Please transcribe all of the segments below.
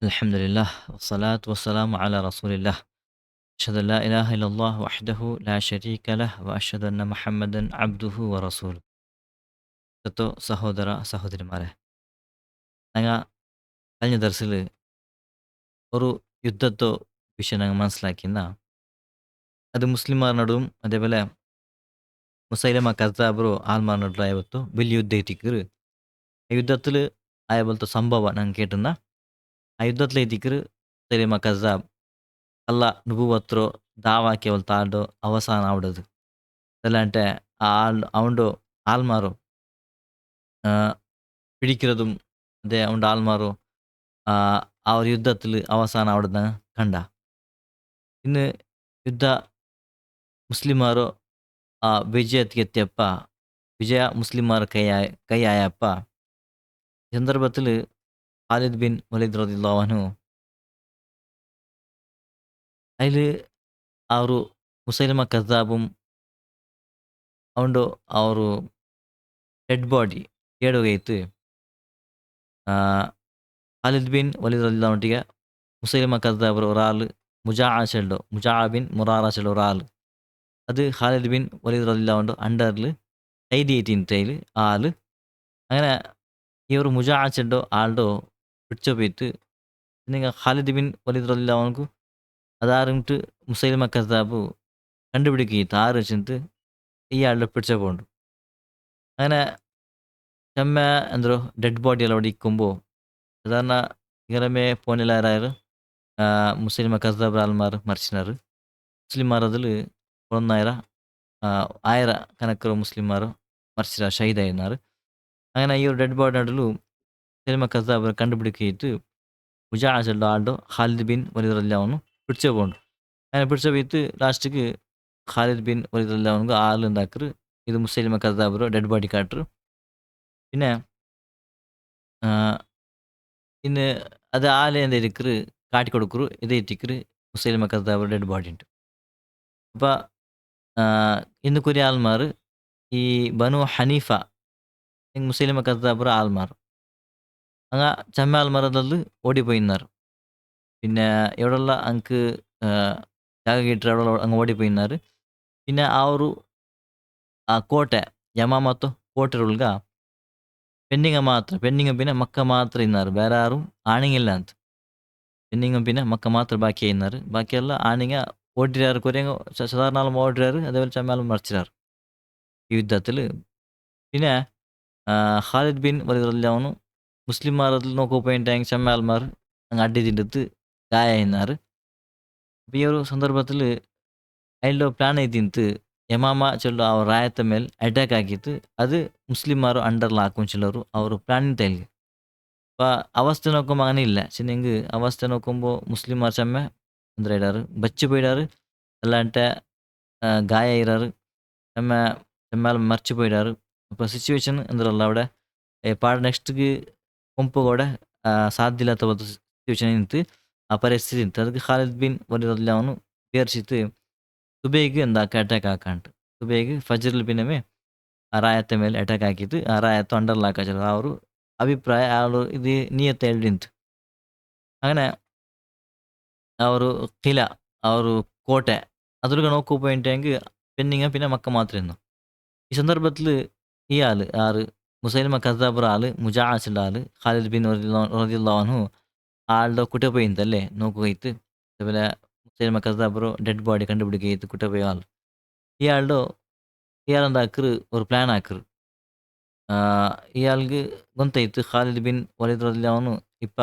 الحمد لله والصلاة والسلام على رسول الله أشهد أن لا إله إلا الله وحده لا شريك له وأشهد أن محمدا عبده ورسوله ಸತ್ತು ಸಹೋದರ ಸಹೋದರಿമാരെ ഞങ്ങൾ കഴിഞ്ഞ ദർസിൽ ഒരു യുദ്ധത്തോ വിഷയം ഞങ്ങൾ മനസ്സിലാക്കിയെന്ന അത് മുസ്ലിംമാർ നടുവും അതേപോലെ മുസൈലമ കസാബರು ആൽമാർ നടുവും ആയവತ್ತು വലിയ ಯುದ್ಧ ಐತಿಕ್ಕರು ಆ ಯುದ್ಧത്തിൽ ಆಯಬಲ್ತ ಸಂಭವ ನಂಗೆ ಕೇಟನ್ನ ಆ ಯುದ್ಧത്തിൽ ಐತಿಕ್ಕರು ಮುಸೈಲಮ ಕಸಾಬ್ ಅಲ್ಲ ನುಬುವತ್ರೋ దావా కేవలం తాడో అవసానం ఆవిడదు ఎలా అంటే అవుండు ఆల్మారు പിടിക്കുന്നതും അതേ ഉണ്ട് ആൾമാറോ ആ ഒരു യുദ്ധത്തിൽ അവസാനം അവിടുന്ന് കണ്ട ഇന്ന് ಯುದ್ಧ ಮುಸ್ಲಿಮರು ವಿಜಯಕ್ಕೆ ಎತ್ತಿಯಪ್ಪ ವಿಜಯ ಮುಸ್ಲಿಮರ ಕೈ ಆಯಪ್ಪ ಈ ಸಂದರ್ಭത്തിൽ ഖാലിദ് ബിൻ വലീദ് റളിയല്ലാഹു അൻഹു അതിൽ ആ ഒരു മുസൈലമ കസാബും ಅವನು ಅವರು ಡೆಡ್ ಬಾಡಿ ಏಡೋಗೈತು ഖാലിദ് ബിൻ വലീദ് റളിയല്ലാഹു അൻഹുಗೆ മുസൈലമ കസാബ് ഒരാൾ മുജാ ബിൻ മുറാറ ഒരാൾ അത് ഖാലിദ് ബിൻ വലീദ് റളിയല്ലാഹു അൻഹു അണ്ടറിൽ കൈദി ആയിട്ടിൽ ആള് അങ്ങനെ ഈ ഒരു മുജാ ആളുടെ പിടിച്ചു പോയിട്ട് നിങ്ങൾ ഖാലിദ് ബിൻ വലീദ് റളിയല്ലാഹു അൻഹു അതാറിട്ട് മുസൈലമ കസാബ് കണ്ടുപിടിക്കിട്ട് ആറ് വെച്ചിട്ട് ഈ ആളുടെ പിടിച്ച പോകണ്ടു അങ്ങനെ ചെമ്മ എന്തോ ഡെഡ് ബോഡി എല്ലാം അവിടെ ഇരിക്കുമ്പോൾ സാധാരണ ഇങ്ങനെ പോനിലാരായാലും മുസ്ലിം കസാബ് ആൾമാർ മരിച്ചിനാറ് മുസ്ലിംമാർ അതിൽ ഒന്നായിര ആയിര കണക്കರು മുസ്ലിംമാರು മരിച്ചിര ഷഹീദായിരുന്നാറ് അങ്ങനെ ഈ ഒരു ഡെഡ് ബോഡി നടുಲು മുസ്ലിം കസാബ് കണ്ടുപിടിക്കിട്ട് മുജാഹിദ് ആളുടെ ഖാലിദ് ബിൻ വലീദ് റളിയല്ലാഹു അൻഹു പിടിച്ചു പോകണ്ടു അങ്ങനെ പിടിച്ചു പോയിട്ട് ലാസ്റ്റിക്ക് ഖാലിദ് ബിൻ വലീദ് റളിയല്ലാഹു അൻഹു ആൾ ഉണ്ടാക്കറ് ഇത് മുസ്ലിം കസാബ് ഡെഡ് ബോഡി കാട്ടറ് പിന്നെ ಇನ್ನು ಅದು ಆಲೆ ಅಂತ ಇರಿಕ್ರು ಕಾಟಿ ಕೊಡುಕರು ಇದೇ ಇಟ್ಟಿಕ್ರು ಮುಸೈಲಮ ಕಸಾಬ್ ಡೆಡ್ ಬಾಡಿ ಉಂಟು ಅಪ್ಪ ಇನ್ನು ಕುರಿ ಆಲ್ಮಾರು ഈ ബനു ഹനീഫ മുസ്ലിം കസാബർ ആൽമാർ അങ്ങ് ചമ്മ ആൽമാറതല്ല ഓടിപ്പോയിന്നാർ പിന്നെ എവിടെയുള്ള അങ്ങ് ಜಾಗ കിട്ടിയ അവിടെ അങ്ങ് ഓടിപ്പോയിന്നാർ പിന്നെ ആ ഒരു ಕೋಟೆ ಯಮಾಮತ್ತು ಕೋಟೆ ಒಳಗ ಪೆಂಡಿಂಗ പിന്നെ മക്ക മാത്രം ഇന്നാറ് വേറെ ആരും ആണിങ്ങില്ല ಅಂತ പെണ്ണിങ്ങും പിന്നെ മക്ക മാത്രം ബാക്കി ഇന്നാറ് ബാക്കിയെല്ലാം ആണിങ്ങ ഓടിരാറ് കുരങ്ങ സാധാരണ ആളും ഓടിരാറ് അതേപോലെ ചമ്മാലും മറിച്ചിരാറ് ഈ യുദ്ധത്തിൽ പിന്നെ ഖാലിദ് ബിൻ വലീദ് റളിയല്ലാഹു അൻഹു മുസ്ലിംമാരിൽ നോക്കിപ്പോയിട്ട് ചമ്മാൽമാർ അങ്ങ് അടിച്ചിട്ട് ഗായ ഇന്നാറ് അപ്പോൾ ഈ ഒരു ಸಂದರ್ಭത്തിൽ അതിൻ്റെ ಪ್ಲಾನ್ ಐತಿಂತು ಯಮಾಮ ಚೊಲ್ಲು ಅವ್ರ ರಾಯತ ಮೇಲೆ ಅಟ್ಯಾಕ್ ಆಗಿತ್ತು ಅದು ಮುಸ್ಲಿಮಾರು ಅಂಡರ್ಲ ಹಾಕೊಂಚಿಲ್ಲರು ಅವರು ಪ್ಲಾನಿಂಗ್ ತೈಲಿ അവസ്ഥ നോക്കുമ്പോൾ അങ്ങനെ ഇല്ല ചിന്നെങ്കിൽ അവസ്ഥ നോക്കുമ്പോൾ മുസ്ലിംമാർ ചെമ്മ എന്താ ഇടാറ് ബച്ചു പോയിടാറ് അല്ലാണ്ട് ഗായ ഇടാറ് ചെമ്മ ചെമ്മാൽ മറിച്ച് പോയിടാറ് അപ്പോൾ സിറ്റുവേഷൻ എന്തല്ല അവിടെ പാട് നെക്സ്റ്റ് ಕೊಂಪು ಕೂಡ ಸಾಧ್ಯವಿಲ್ಲത്ത ಒಂದು ಸಿಚುವೇಶನ್ ನಿಂತು ಆ ಪರಿಸ್ಥಿತಿ ನಿಂತು ಅದಕ್ಕೆ ഖാലിദ് ബിൻ വലീദ് റളിയല്ലാഹു അൻഹു വിചാരിച്ചിട്ട് സുബൈക്ക് എന്താക്കുക അറ്റാക്ക് ആക്കാണ്ട് സുബൈക്ക് ഫജറിൽ പിന്നെ ആ റായത്തെ ಮೇಲೆ ಅಟ್ಯಾಕ್ ಹಾಕಿದ್ದು ಆ ರಾಯತ್ತು ಅಂಡರ್ಲಾಕಾಚಾರ ಅವರು ಅಭಿಪ್ರಾಯ ಅವರು ಇದು ನಿಯತ್ತೆ ಹೇಳಿಂತು അങ്ങനെ ಅವರು ഖില ಅವರು ಕೋಟೆ അതൊക്കെ നോക്കു പോയിട്ടെങ്കിൽ പെണ്ണിങ്ങ പിന്നെ മക്ക മാത്രമായിരുന്നു ഈ സന്ദർഭത്തിൽ ഈ ആള് ആറ് മുസൈലമ കസാബർ ആള് മുജാഹിദ് ആള് ഖാലിദ് ബിൻ റളിയല്ലാഹു അൻഹു ആളുടെ കുട്ടി പോയിന്തല്ലേ നോക്കുകയിട്ട് അതേപോലെ മുസൈലമ കസാബർ ഡെഡ് ബോഡി കണ്ടുപിടിക്കുകയിട്ട് കുട്ടി പോയ ആൾ ഇയാളുടെ ഇയാളെന്താക്കറ് ഒരു പ്ലാൻ ആക്കറ് ಇಯಾಳ್ಗೆ ಗೊತ್ತಾಯ್ತು ಖಾಲಿದ್ ಬಿನ್ ವಲೀದ್ റളിയല്ലാഹു അൻഹു ഇപ്പ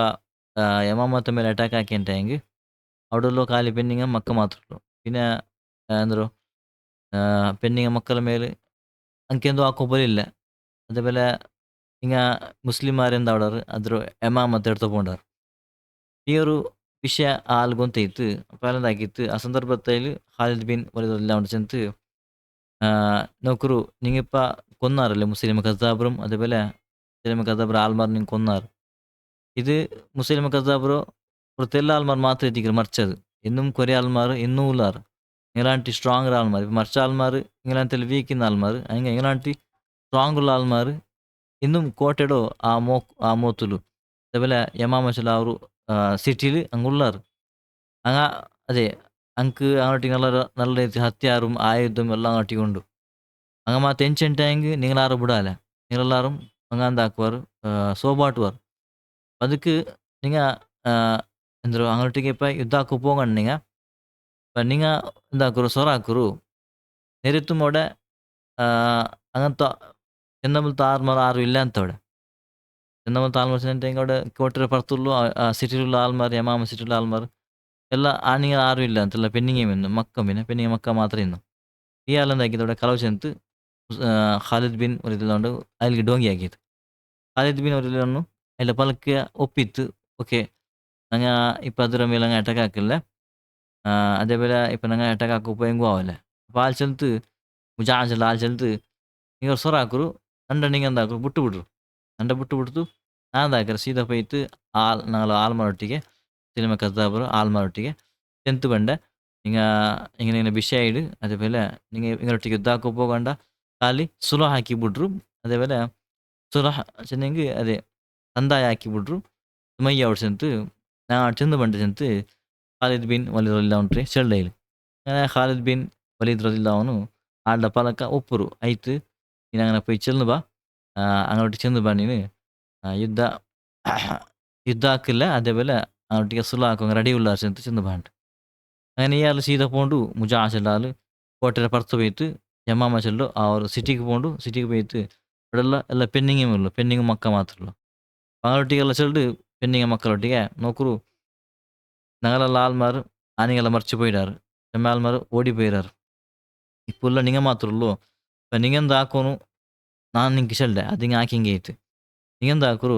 യമാമത്തെ ಮೇಲೆ അറ്റാക്ക് ആക്കിയിട്ടെങ്കിൽ അവിടെയുള്ള കാലി പെണ്ണിങ്ങ മക്ക മാത്രമേ പിന്നെ എന്തോ പെണ്ണിങ്ങ മക്കളുടെ മേലെ ಅಂಕೆಂದು ಹಾಕೋಬಲಿಲ್ಲ അതേപോലെ ಹಿಂಗೆ ಮುಸ್ಲಿಮಾರೆಂದು ಆಡೋರು ಅದ್ರ ಎಮಾಮತ್ എടുത്തുകൊണ്ടാറ് ഈ ഒരു ವಿಷಯ ಆಲ್ ಗೊತ್ತಾಯ್ತು അപ്പോൾ എന്താക്കിയിട്ട് ആ സന്ദർഭത്തിൽ ഖാലിദ് ബിൻ വലീദ് റളിയല്ലാഹു അൻഹു ചെന്നിട്ട് നോക്കറു നിങ്ങിപ്പ കൊന്നാറല്ലേ മുസ്ലിം കസാബറും അതേപോലെ മുസ്ലിം കസാബർ ആൽമാർ നിങ്ങൾ കൊന്നാറ് ഇത് മുസ്ലിം കസാബറോ ഒരു తెల్ల ఆల్మార్ మాత్రం ఎదిగిరు మర్చదు ఎన్నుం కొరే ఆల్మార్ ఎన్నూ ఉల్లారు ఇలాంటి స్ట్రాంగ్ ఆల్మార్ ఇప్పుడు మర్చ ఆల్మార్ ఇలాంటి వీక్ ఇన్ ఆల్మార్ ఇంకా ఇలాంటి స్ట్రాంగ్ ఉల్ల ఆల్మార్ ಇನ್ನೂ ಕೋಟೆಡು ಆ ಮೋತುಲು ಅದೆಲ್ಲ ಯಮಾಮಚಲ ಅವರು ಸಿಟಿಲಿ ಹಂಗುಲ್ಲಾರು. ಅಂಗ ಅದೇ ಅಂಕ್ ಅಂಗಟಿ നല്ല ರೀತಿ ಹತ್ಯಾരും ആയുധം എല്ലാം അങ്ങോട്ടിക്കൊണ്ടു. അങ്ങ ಮಾತ ಎಂಚೆಂಟ್ ಆಯಂಗ್ ನಿಂಗಲಾರು ಬಿಡಾಲೆ. ನಿಂಗಳೆಲ್ಲಾரும் ಅಂಗಾಂದಾಕುವರು ಸೋಬಾಟುವರು. ಅದಕ್ಕೆ ನಿಂಗ ಎಂದ್ರು ಅಂಗಟ್ಟಿಗೆ ಇಪ್ಪ ಯುದ್ಧಾಕು ಪೋಗಂಡು ನಿಂಗ. ನಿಂಗ ಎಂದಾಕುರು ಸೊರಾಕುರು. ನೆರೆತು ಮೊಡೆ അങ്ങനത്ത ചെന്നമലത്തെ ആൾമാർ ആരും ഇല്ല ಅಂತವಡೆ. ചെന്നമലത്തെ ആൾമാർ ചെന്നിട്ട് അവിടെ ಕೋಟರೆ ಪರ್ತುಲ್ಲು ಸಿಟಿലുള്ള ಆಲ್ಮಾರ್ ಯಮಾಮ ಸಿಟಿലുള്ള ಆಲ್ಮಾರ್ ಎಲ್ಲ ಆನಿಗೆ ಆರು ಇಲ್ಲ ಅಂತೆಲ್ಲ ಪೆನ್ನಿಂಗೆ ಮಿನ್ನು ಮಕ್ಕ ಮಿನ ಪೆನ್ನಿಂಗೆ ಮಕ್ಕ ಮಾತ್ರ ಇನ್ನು ಈ ಆಲಂದ ಆಗಿದ್ದೋಡೆ ಕಲವು ಚೆಂತು ಖಾಲಿದ್ ಬಿನ್ ಒರಿದುಕೊಂಡು ಅಲ್ಲಿಗೆ ಡೋಂಗಿ ಆಗಿತ್ತು. ಖಾಲಿದ್ ಬಿನ್ ಒರಿದನ್ನು ಅಲ್ಲ ಪಲಕ್ಕೆ ಒಪ್ಪಿತ್ತು. ಓಕೆ ನಂಗೆ ಇಪ್ಪ ಅದರ ಮೇಲೆ ನಂಗೆ ಅಟ್ಯಾಕ್ ಹಾಕಿಲ್ಲ. അതേപോലെ ഇപ്പം ഞങ്ങൾ അറ്റാക്ക് പോയെങ്കും ആവല്ലേ. അപ്പോൾ ആൾ ചെലുത്ത് ಮುಜಾಜಲ ಆಲ್ ಚೆಲ್ತು ಈಗ ಸೊರಾಕರು ಅಂಡ ನಿಂಗೆ ಅಂದಾಕರು ಬಿಟ್ಟು ಬಿಟ್ರು. ಅಂಡ ಬಿಟ್ಟು ಬಿಡ್ತು ನಾಂದಾಕರು ಸೀದಾ ಪೋಯ್ತು ನಾಲ್ ಆಲ್ಮಾರೊಟ್ಟಿಗೆ ಸಿನಿಮಾ ಕದ್ದಾಬರು ಆಲ್ಮಾರೊಟ್ಟಿಗೆ ಚೆಂತು ಬಂಡೆ. ಹಿಂಗ ಹಿಂಗೆ ಬಿಷಾಯಿಡು അതേപോലെ നിങ്ങൾ ഇങ്ങോട്ടേക്ക് യുദ്ധാക്കു പോകണ്ട ಖಾಲಿ ಸುಲಹ ಹಾಕಿ ಬಿಟ್ರು. അതേപോലെ ಸುಲಹ ಚೆನ್ನಂಗೆ ಅದೇ ಕಂದಾಯ ಹಾಕಿ ಬಿಟ್ರು. ಸುಮಯ್ಯ ಅವ್ರು ಚೆಂತು ನಾ ಚೆಂದು ಬಂಡೆ ಚೆಂತು ಖಾಲಿದ್ ಬಿನ್ ವಲೀದ್ ರಲಿಯಲ್ಲಾಹು ಅನ್ಹು ಚೆಲ್ಡೈಲು. ಖಾಲಿದ್ ಬಿನ್ ವಲೀದ್ ರಲಿಯಲ್ಲಾಹು ಅನ್ಹು ಆಡ್ಲ ಪಲಕ ಒಪ್ಪುರು ಐತು ನೀನು ಅಂಗನ ಪೋಯಿ ಚೆಲ್ನು ಬಾ അങ്ങോട്ട് ചെന്ന് ബಾ ನೀನು ಯುದ್ಧ ಯುದ್ಧ ಹಾಕಿಲ್ಲ അതേപോലെ അങ്ങോട്ടേക്ക് ಸುಲಹ ಹಾಕುವಂಗ ರೆಡಿ ಉಲ್ಲಾರು ಚೆಂತು ಚೆಂದು ಬಾ ಅಂಟು. അങ്ങനെ ഇയാൾ സീത പോണ്ടു മുജാഹിലാൽ കോട്ടര പുറത്ത് പോയിട്ട് ജമാമ ചെല്ലു ആ ഒരു സിറ്റിക്ക് പോണ്ടു. സിറ്റിക്ക് പോയിട്ട് ഇവിടെയുള്ള ಎಲ್ಲ ಪೆನ್ನಿಂಗೇ ಉಳ್ಳು ಪೆನ್ನಿಂಗ್ ಮಕ್ಕ ಮಾತ್ರ ಉಳ್ಳು. അങ്ങോട്ടേക്കെಲ್ಲ ചെല്ല് ಪೆನ್ನಿಂಗ ಮಕ್ಕಳೊಟ್ಟಿಗೆ നോക്കുರು ഞങ്ങളെല്ലാം ആൾമാർ ആനിಗೆಲ್ಲ മറിച്ച് പോയിടാറ്. ചെമ്മ ആൾമാർ ഓടി പോയിടാറ്. ഇപ്പുള്ള നിങ്ങ മാത്രേ ഉള്ളൂ. ഇപ്പം നിങ്ങെന്ത് ആക്കോನು ನಾನು ನಿಂಗೆ ಚೆಲ್ಡೆ ಅದು ಹಿಂಗೆ ಹಾಕಿ ಹಿಂಗೆ ಐತೆ ನಿಂಗೆಂದು ಹಾಕರು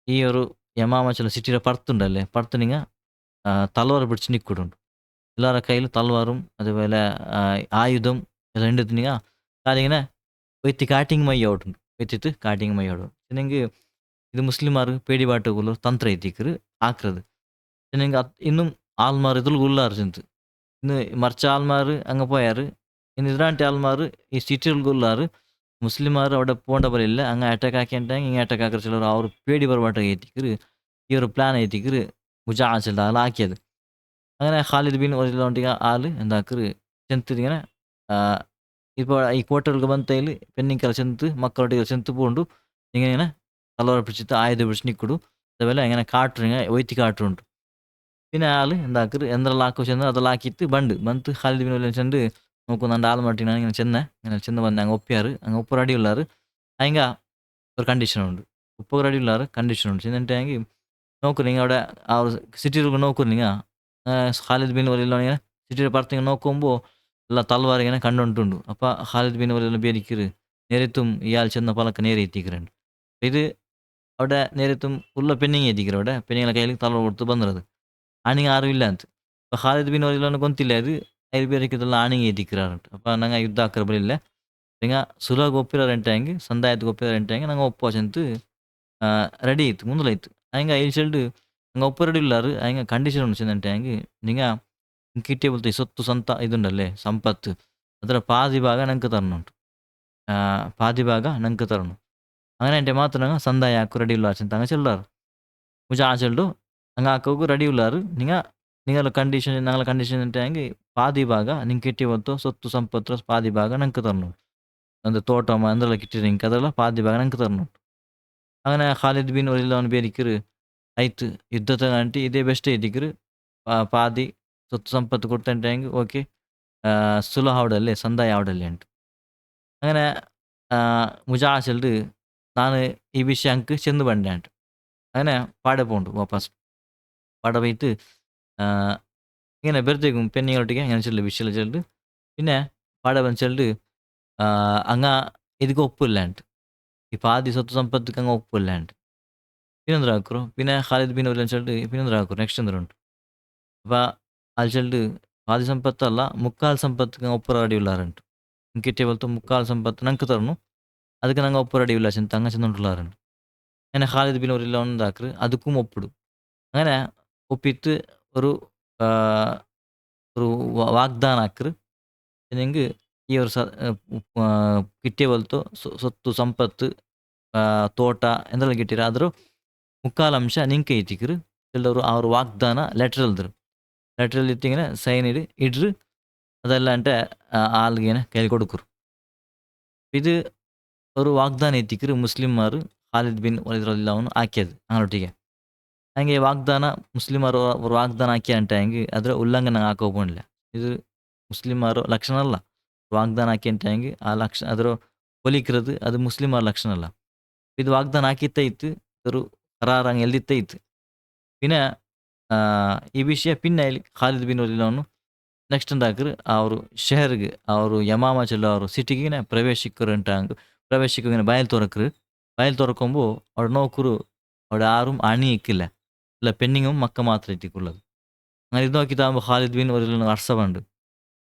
ಈ ഒരു ಯಮಾಮಚಲ ಸಿಟಿರ ಪರ್ತುಂಡಲ್ಲೇ ಪರ್ತು ನಿಂಗ തലവാർ പിടിച്ച് നിൽക്കുന്നുണ്ട്. എല്ലാവരുടെ കയ്യിൽ തലവാറും അതേപോലെ ആയുധം രണ്ട് നിങ്ങ കാലിങ്ങനെ വെത്തി കാട്ടിങ് മൈ ഔട്ടുണ്ട് വെത്തിട്ട് കാട്ടിങ് മൈ ഔടും ನಿಂಗೆ ಇದು ಮುಸ್ಲಿಮಾರು ಪೇಡಿ ಬಾಟುಗಳು ತಂತ್ರ ಐತಿಕ್ರು ಹಾಕ್ರದು ನಿಂಗೆ ಇನ್ನும் ಆಲ್ಮಾರ್ ಇದ್ರಲ್ಲಿ ಉಲ್ಲಾರು ಜಂತು ಇನ್ನು ಮರ್ಚ ಆಲ್ಮಾರು ಹಂಗೆ പോയാറ് ಇನ್ನು ಇದ್ರಾಂಟಿ ಆಲ್ಮಾರು ಈ ಸಿಟಿಯಲ್ಲಿ ಉಲ್ಲಾರು ಮುಸ್ಲಿಮಾರು അവിടെ പോണ്ട പോലെയില്ല അങ്ങ് അറ്റാക്ക് ആക്കിയിട്ടാങ്കിൽ ഇങ്ങനെ അറ്റാക്ക് ആക്കിയ ചിലർ അവർ പേടി പുറപാട്ടൊക്കെ ഏറ്റിക്കറ് ഈ ഒരു പ്ലാൻ ഏറ്റിക്കറ് മുജാഹിൽ ആൾ ആക്കിയത്. അങ്ങനെ ഖാലിദ് ബിൻ വലീദിന്റെ ആള് എന്താക്കറ് ചെന്ത് ഇങ്ങനെ ഇപ്പോൾ ഈ കോട്ടകൾക്ക് ಬಂತೈಲಿ പെണ്ണിങ്കല ചെന്ത് മക്കളൊട്ടിಗೆ ചെന്ത് പോണ്ടു ഇങ്ങനെ തലവറ പിടിച്ചിട്ട് ആയുധം പിടിച്ച് നിൽക്കുdu അതേപോലെ അങ്ങനെ കാട്ടു ഒയ്ത്തി കാട്ടുണ്ട്. പിന്നെ ആള് എന്താക്കറ് എന്തെല്ലാം ആക്കോ ചെന്ന് അതെല്ലാം ആക്കിയിട്ട് ಬಂತು ഖാലിദ് ബിൻ വലീദ് ചെന്ന് നോക്കുന്നുണ്ട് ആൾ മാറ്റി ഞാൻ ഇങ്ങനെ ചെന്ന് വന്ന് അങ്ങ് ഒപ്പിയാറ് അങ്ങ് ഉപ്പ് റെഡി ഉള്ളാറ് അതിങ്ക ഒരു കണ്ടീഷനുണ്ട് ഉപ്പ് റെഡി ഉള്ളാറ് കണ്ടീഷനുണ്ട് ചെന്നിട്ടാങ്കിൽ നോക്കൂ നിങ്ങൾ അവിടെ ആ സിറ്റിയിൽ നോക്കൂ നിങ്ങൾ ഖാലിദ് ബിൻ വലീദ് സിറ്റിയുടെ പുറത്ത് നോക്കുമ്പോൾ ಎಲ್ಲ ತಲ್ವಾರ್ ಇങ്ങനെ കണ്ടുകൊണ്ടുണ്ട്. അപ്പോൾ ഖാലിദ് ബിൻ വലീദ് ബേരിക്കറ് നേരത്തും ഇയാൾ ചെന്ന പലക്ക് നേരെ എത്തിക്കറുണ്ട്. ഇത് അവിടെ നേരത്തും ഉള്ള പെണ്ണിങ് എത്തിക്കറ് അവിടെ പെണ്ണിങ്ങളെ കയ്യിൽ തലവർ കൊടുത്ത് ಬಂದಿರೋದು ಆನಿಗೆ ಯಾರೂ ಇಲ್ಲ ಅಂತ. അപ്പോൾ ഖാലിദ് ബിൻ വലീദ് ಗೊತ್ತಿಲ್ಲ ಅದು ಐದು ಬೇರೆಕ್ಕಿದ್ದಲ್ಲ ಆನಿಗೆ ಎತ್ತಿಕ್ಕಿರಾರಂಟ. അപ്പോൾ ನಂಗೆ ಯುದ್ಧ ಹಾಕರ್ ಬಲಿಲ್ಲ ಹಿಂಗೆ ಸುಲಭ ಒಪ್ಪಿರಾರಂಟಾಂಗಿ ಸಂದಾಯದ ಒಪ್ಪಿರಾರಂಟಾಂಗಿ ನಂಗೆ ಒಪ್ಪೋಚಂತು రెడీ ఇತ್ತು ముందులైతు ಹಂಗೆ ಐದು ಸೈಡ್ ಹಂಗೆ ಒಪ್ಪು ರೆಡಿ ಇಲ್ಲಾರು ಹಂಗೆ ಕಂಡೀಷನ್ ಉಂಟಂಟಾಂಗಿ ನಿಂಗೆ കിട്ടിയ പോലത്തെ സ്വത്ത് ഇതുണ്ടല്ലേ സമ്പത്ത് ಅದರ പാതി ഭാഗ ഞങ്ങൾക്ക് തരണുണ്ട് പാതി ഭാഗ ഞങ്ങൾക്ക് തരണം അങ്ങനെ എൻ്റെ മാത്രം ಸಂದಾಯ ಹಾಕು ರೆಡಿ ಇಲ್ಲ ಅಂತ ಹಂಗೆ ಚೆಲ್ಲಾರು ಮುಜಾ ಚೆಲ್ಡು ಹಂಗೆ ಹಾಕೋಕು ರೆಡಿ ಇಲ್ಲಾರು ನಿಂಗೆಲ್ಲ ಕಂಡೀಷನ್ ഞങ്ങളെ ಕಂಡೀಷನ್ ಅಂಟಾಂಗಿ പാതി ഭാഗ ನಿಂಗೆ കിട്ടിയ പോലത്തെ സ്വത്ത് സമ്പത്ത് പാതി ഭാഗ ഞങ്ങൾക്ക് തരണം. ಅಂದ್ರೆ ತೋಟ ಅಂದ್ರೆಲ್ಲ കിട്ടിയ ನಿಂಗೆ ಅದೆಲ್ಲ പാതി ಭಾಗ ഞങ്ങൾക്ക് ತരണം. അങ്ങനെ ഖാലിദ് ബിൻ വലീദ് ಅವನು ಬೇರಿಕ್ಕರು ಆಯ್ತು ಯುದ್ಧದ ಅಂಟಿ ಇದೇ ಬೆಸ್ಟ್ ಐತಿಕ್ಕರು ಪಾದಿ സ്വത്ത് സമ്പത്ത് കൊടുത്തിട്ടെങ്കിൽ ഓക്കെ സുലഹ അവിടെ ಸಂದಾಯ അവിടെ ಅಂಟು. അങ്ങനെ മുജാ ചെല്ല് ನಾನು ಈ ವಿಷಯ ಅಂಕ್ ಚೆಂದು ಬಂಡೆ ಅಂಟು. അങ്ങനെ പാടെ പോണ്ടു ವಾಪಸ್ പാടെ പോയിട്ട് ഇങ്ങനെ ബെർത്തേക്കും പെണ്ണിങ്ങളൊട്ടിಗೆ ഇങ്ങനെ ചെല്ല് വിഷയം ചെല്ല് പിന്നെ പാടെ ಬಂದು ചെല്ല് അങ്ങ ಇದಕ್ಕೆ ಒಪ್ಪಿಲ್ಲ ಅಂಟು ಈ ಪಾದಿ സ്വത്ത് സമ്പತ್ತಕ್ಕೆ അങ്ങ് ಒಪ್ಪಿಲ್ಲ ಅಂಟು. പിന്നെന്താ ಹಾಕರು പിന്നെ ഖാലിദ് ബിൻ വലീദ് ചെല്ല് പിന്നെന്താ ಹಾಕರು ನೆಕ್ಸ್ಟ್ ಅಂದ್ರೆ ಉಂಟು. അപ്പോൾ ಅಲ್ಲಿ ಚೆಲ್ಲು ಪಾದಿ ಸಂಪತ್ತಲ್ಲ ಮುಕ್ಕಾಲು ಸಂಪತ್ತಿಗೆ ಒಪ್ಪು ರೆಡಿ ಉಳ್ಳಾರಂಟು. കിട്ടിയ പോലത്തെ മുക്കാൽ സമ്പത്ത് ഞങ്ങൾക്ക് തരണം ಅದಕ್ಕೆ ನಂಗೆ ಒಪ್ಪು ರೆಡಿ ಇಲ್ಲ ಅಂತ ಹಂಗೆ ചെന്നുകൊണ്ടുള്ളാറുണ്ട്. അങ്ങനെ ഖാലിദ് ബിൻ വലീദ് എന്താക്കറ് ಅದಕ್ಕೂ ಒಪ್ಪಿಡು. അങ്ങനെ ഒപ്പിട്ട് ഒരു ഒരു വാഗ്ദാനം ആക്കറ് ನಿಂಗೆ ಈ ವರ್ಷ കിട്ടിയ പോലത്തെ സ്വത്ത് സമ്പത്ത് ತೋಟ എന്തെല്ലാം കിട്ടിയ ಆದರೂ ಮುಕ್ಕಾಲು ಅಂಶ ನಿಂಗೆ ಐತಿಕ್ರು ചിലർ ആ ഒരു വാഗ്ദാന ലെറ്റർ എഴുതും. ലെറ്റർ എഴുതിയിട്ട് ഇങ്ങനെ സൈൻ ഇടറ് അതല്ലാണ്ട് ആൾക്ക് ഇങ്ങനെ കയ്യിൽ കൊടുക്കും. ഇത് ഒരു വാഗ്ದಾನ ಎತ್ತಿಕ್ರು ಮುಸ್ಲಿಮರು ಖಾಲಿದ್ ಬಿನ್ ವಲೀದ್ ರಲಿಯಲ್ಲಾಹು ಹಾಕ್ಯದು അങ്ങനൊട്ടിಗೆ ಹಂಗೆ ವಾಗ್ದಾನ ಮುಸ್ಲಿಮರು ಅವರು ವಾಗ್ದಾನ ಹಾಕಿ ಅಂತ ಹೆಂಗೆ ಅದರ ಉಲ್ಲಂಘನೆ ಹಾಕೋಬೋದಿಲ್ಲ. ಇದು ಮುಸ್ಲಿಮರು ಲಕ್ಷಣ ಅಲ್ಲ. ವಾಗ್ದಾನ ಹಾಕಿ ಅಂತ ಹೆಂಗೆ ಆ ಲಕ್ಷಣ ಅದರ ಹೊಲಿಕ್ಕಿರೋದು ಅದು ಮುಸ್ಲಿಮರ ಲಕ್ಷಣ ಅಲ್ಲ. ಇದು ವಾಗ್ದಾನ ಹಾಕಿತ್ತ ಇತ್ತು ഒരു കരാർ എഴുതിത്ത ഇത്ത്. പിന്നെ ഈ വിഷയം പിന്നെ ಖಾಲಿದ್ ಬಿನ್ ವಲೀದ್ ನೆಕ್ಸ್ಟ್ എന്താക്കറ് ആ ഒരു ഷെഹർക്ക് ആ ഒരു യമാമ ചൊല്ല ആ ഒരു സിറ്റിക്ക് ഇങ്ങനെ പ്രവേശിക്കറുണ്ടാകും. പ്രവേശിക്കും ഇങ്ങനെ ബയൽ തുറക്കറ്. ബയൽ തുറക്കുമ്പോൾ അവിടെ നോക്കറ് അവിടെ ആരും അണി ഇക്കില്ല. ಇಲ್ಲ ಪೆನ್ನಿಂಗು ಮಕ್ಕ ಮಾತ್ರ ಎತ್ತಿಕೊಳ್ಳೋದು. അങ്ങനെ ഇത് നോക്കിയിട്ടാകുമ്പോൾ ಖಾಲಿದ್ ಬಿನ್ ವಲೀದ್ ಅರ್ಸಬಂಡು.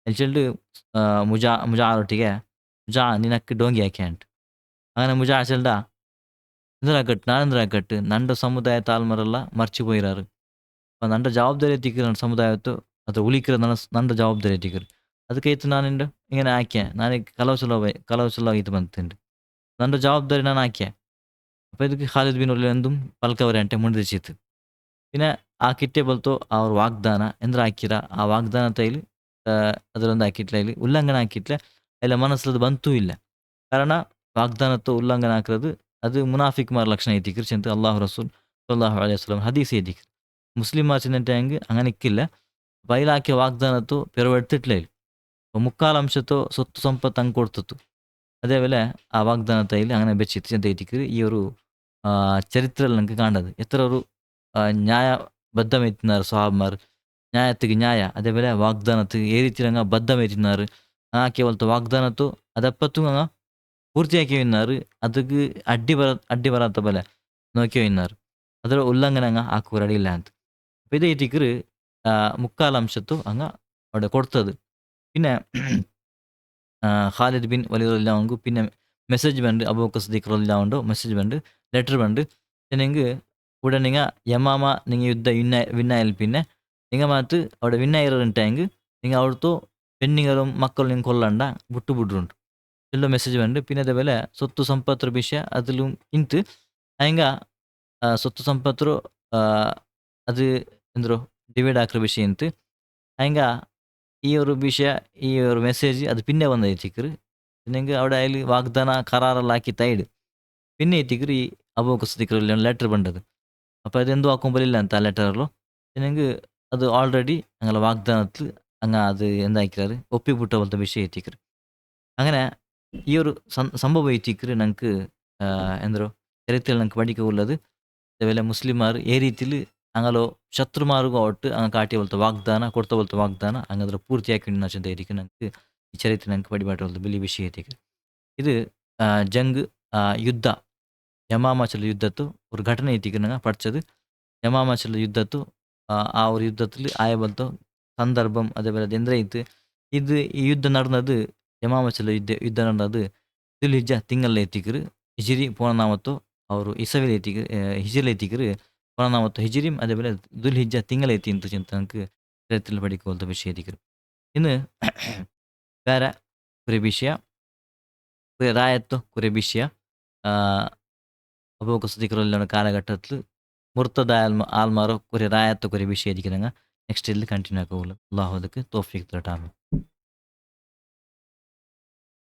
ಅಲ್ಲಿ ಚೆಲ್ಲು മുജാറൊട്ടിಗೆ മുജാ നിനക്ക് ഡോങ്കി ആക്കിയാണ്ട്. അങ്ങനെ മുജാ ചെಲ್ಡ എന്തിനാക്കട്ട് നാനെന്തിനാക്കട്ട് ನಂಡ ಸಮುದಾಯ ತಾಳ್ಮರೆಲ್ಲ ಮರ್ಚಿపోಯಿರಾರು. ನಂಡ ಜವಾಬ್ದಾರಿ ಎತ್ತಿಕ್ಕಿರ ನನ್ನ ಸಮುದಾಯತ್ತು ಅಥವಾ ಉಳಿಕಿರ ನಂಡ ಜವಾಬ್ದಾರಿ ಎತ್ತಿಕ್ಕಿರ. ಅದಕ್ಕೈತು ನಾನಿಂಡು ഇങ്ങനെ ആക്കിയ ನಾನು കലവച്ചുള്ളവായിട്ട് ಬಂತುಂಡು. ನಂಡ ಜವಾಬ್ದಾರಿ ನಾನು ആക്കിയ. അപ്പോൾ ಇದಕ್ಕೆ ಖಾಲಿದ್ ಬಿನ್ ವಲೀದ್ എന്തും പൽക്കവരെ అంటే ಮುಂದಿച്ചിತ್ತು. പിന്നെ ആ കിട്ടിയ പോലത്തെ ആ ഒരു വാഗ്ദാന എന്തിനാ ಹಾಕಿರ ಆ ವಾಗ್ದಾನದಲ್ಲಿ ಅದರೊಂದು ಹಾಕಿಟ್ಲ ಇಲ್ಲಿ ಉಲ್ಲಂಘನೆ ಹಾಕಿಟ್ಲ ಎಲ್ಲ ಮನಸ್ಸಲ್ಲಿ ಬಂತೂ ಇಲ್ಲ. ಕಾರಣ ವಾಗ್ದಾನತ್ತು ಉಲ್ಲಂಘನೆ ಹಾಕಿರೋದು ಅದು ಮುನಾಫಿಕ್ಮಾರ ಲಕ್ಷಣ എത്തിക്കർ ചെന്ന് അള്ളാഹു റസൂൽ സല്ലല്ലാഹു അലൈഹി വസല്ലം ഹദീസ് എത്തിക്കർ. മുസ്ലിമാർ ചെന്നിട്ട് അങ്ങനെ ഇക്കില്ല. ಬಯಲಾಕಿಯ ವಾಗ್ದಾನತ್ತು ಪೆರವೆಡ್ತಿಟ್ಲೇ ಮುಕ್ಕಾಲಂಶತ್ತು ಸೊತ್ತು ಸಂಪತ್ತು ಹಂಗೆ ಕೊಡ್ತಿತ್ತು. ಅದೇ ವೇಳೆ ಆ ವಾಗ್ದಾನ ತೈಲಿ അങ്ങനെ ಬೆಚ್ಚಿತ್ತು ಅಂತ ಎತ್ತಿಕರು ಈ ഒരു ചരിത്രത്തിൽ നമുക്ക് കാണുന്നത്. എത്ര ഒരു ന്യായബദ്ധമെത്തുన్నారు സ്വഹാബന്മാർ. ന്യായത്തിക്ക് ന്യാಯ അതേപോലെ ವಾಗ್ದಾನಕ್ಕೆ ఏ ರೀತಿರಂಗ బద్ధమెత్తున్నారు. కేవలం వాగ్దానతో ಅದೆಪ್ಪತ್ತು ಪೂರ್ತಿಯಾಗಿ ವಿన్నారు. ಅದಕ್ಕೆ ಅಡ್ಡಿ ಬರತ್ತ ಬಲೆ നോക്കി വിన్నారు. ಅದರ ಉಲ್ಲಂಘನೆ ಹಾಕುವ ಅಡಿಯಿಲ್ಲ ಅಂತ. അപ്പോൾ ഇത് എത്തിക്കറ് മുക്കാലംശത്തു അവിടെ കൊടുത്തത്. പിന്നെ ಖಾಲಿದ್ ಬಿನ್ ವಲೀದ್ റളിയല്ലാഹു പിന്നെ மெசேஜ் ಬಂದು அபூபக்கர் சித்திக் റളിയല്ലാഹு மெசேஜ் ಬಂದು ಲೆಟರ್ ಬಂದು எனக்கு உடனே நீங்கள் யமாமா நீங்கள் யுத்த வின்னாயில் പിന്നെ നിങ്ങൾ ಮಾತು അവിടെ വിന്നായിರಂಟಾಂಗ್ நீங்கள் ಅವ್ರದ್ದು ಪೆನ್ನಿಗರು ಮಕ್ಕಳು ನೀವು ಕೊಲ್ಲಂಡ ಬಿಟ್ಟುಬಿಡ್ರುಂಟು ಎಲ್ಲೋ ಮೆಸೇಜ್ ಬಂದು പിന്നെ അതേപോലെ സ്വത്ത് സമ്പത്ത് വിഷയ അതിലും ಇಂತು ಹಂಗ സ്വത്ത് ಸಂಪತ್ತು ಅದು ಎಂದ್ರು ಡಿವೈಡ್ ಹಾಕಿರೋ ವಿಷಯ ಇಂತು ಹಂಗ ಈ ഒരു ವಿಷಯ ಈ ഒരു ಮೆಸೇಜ್ ಅದು പിന്നെ വന്നത് എത്തിക്കറ് നിങ്ങൾക്ക് അവിടെ അതിൽ വാഗ്ദാന കരാറെല്ലാം ആക്കി തൈഡ് പിന്നെ എത്തിക്കറ് ഈ അബൂബക്കർ സിദ്ദീഖ് റളിയല്ലാഹു ലെറ്റർ ಬಂದದು. അപ്പോൾ അതെന്തോ ആക്കുമ്പോഴില്ല ಅಂತ ಆ ಲೆಟರ್ಲು നിങ്ങൾക്ക് ಅದು ಆಲ್ರೆಡಿ അങ്ങനെ വാഗ്ദാനത്തിൽ അത് എന്താക്കിയാറ് ഒപ്പിಬಿಟ್ಟ പോലത്തെ വിഷയം എത്തിക്കറ്. അങ്ങനെ ഈ ഒരു സംഭവം എത്തിക്കറ് ഞങ്ങൾക്ക് ಎಂದ್ರು ചരിത്രത്തിൽ ഞങ്ങൾക്ക് പഠിക്കുക ഉള്ളത് അതേപോലെ മുസ്ലിംമാർ ഏ രീതിയിൽ അങ്ങലോ ಶತ್ರುಮಾರ್ಗೂ ಒಟ್ಟು ಕಾಟಿ ಹೋಲ್ತ ವಾಗ್ದಾನ ಕೊಡ್ತಾ ಹೋಲ್ತ ವಾಗ್ದಾನ ಹಂಗಂದ್ರೆ ಪೂರ್ತಿಯಾಗಿ ನಚಂತ ನಂಗೆ ಈ ಚರಿತ್ರೆ ನಂಗೆ ಪಡಿಬಾಟ ಬಿಲಿ ವಿಷಯ ಐತಿಗೆ ಇದು ಜಂಗ್ ಯುದ್ಧ യമാമച്ചൽ യുദ്ധത്തു ഒരു ഘടന എത്തിക്കുന്ന പഠിച്ചത്. യമാമച്ചൽ യുദ്ധത്തു ആ ഒരു യുദ്ധത്തിൽ ആയപോലത്തെ സന്ദർഭം അതേപോലെ അത് എന്തിനായിത്ത് ഇത് ഈ യുദ്ധം നടന്നത് യമാമച്ചൽ ಯುದ್ಧ നടന്നത് ദുൽഹിജ്ജ തിങ്കളിൽ എത്തിക്കറ് ഹിജിരി ಪೂರ್ಣನಾಮತ್ತು ಅವರು ಇಸವಿಲ್ ಎತ್ತಿಕರು ಹಿಜಿಲ್ ಎತ್ತಿಕರು ಪೂರ್ಣನಾಮತ್ತು ಹಿಜಿರಿಂ അതേപോലെ ദുൽഹിജ്ജ തിങ്കൾ എത്തി ಅಂತ നമുക്ക് ചരിത്രത്തിൽ പഠിക്കുന്ന വിഷയം എത്തിക്കರು. ഇന്ന് വേറെ ഒരു വിഷയ ഒരു ರಾಯತ್ತು ഒരു ವಿಷಯ ಅಬೂಬಕರ್ ಸಿದ್ದಿಕ್ റളിയല്ലാഹു കാലഘട്ടത്തിൽ മുർത്തദായ ആൽമാരോ ഒരു ರಾಯತ್ತು ഒരു ವಿಷಯ എത്തിക്കുന്ന ನೆಕ್ಸ್ಟ್ ಇಲ್ಲಿ ಕಂಟಿನ್ಯೂ ಆಗೋಲ್ಲ. ಅಲ್ಲಾಹು ಅದಕ್ಕೆ ತೌಫೀಕ್ ತರಟಾಮೆ.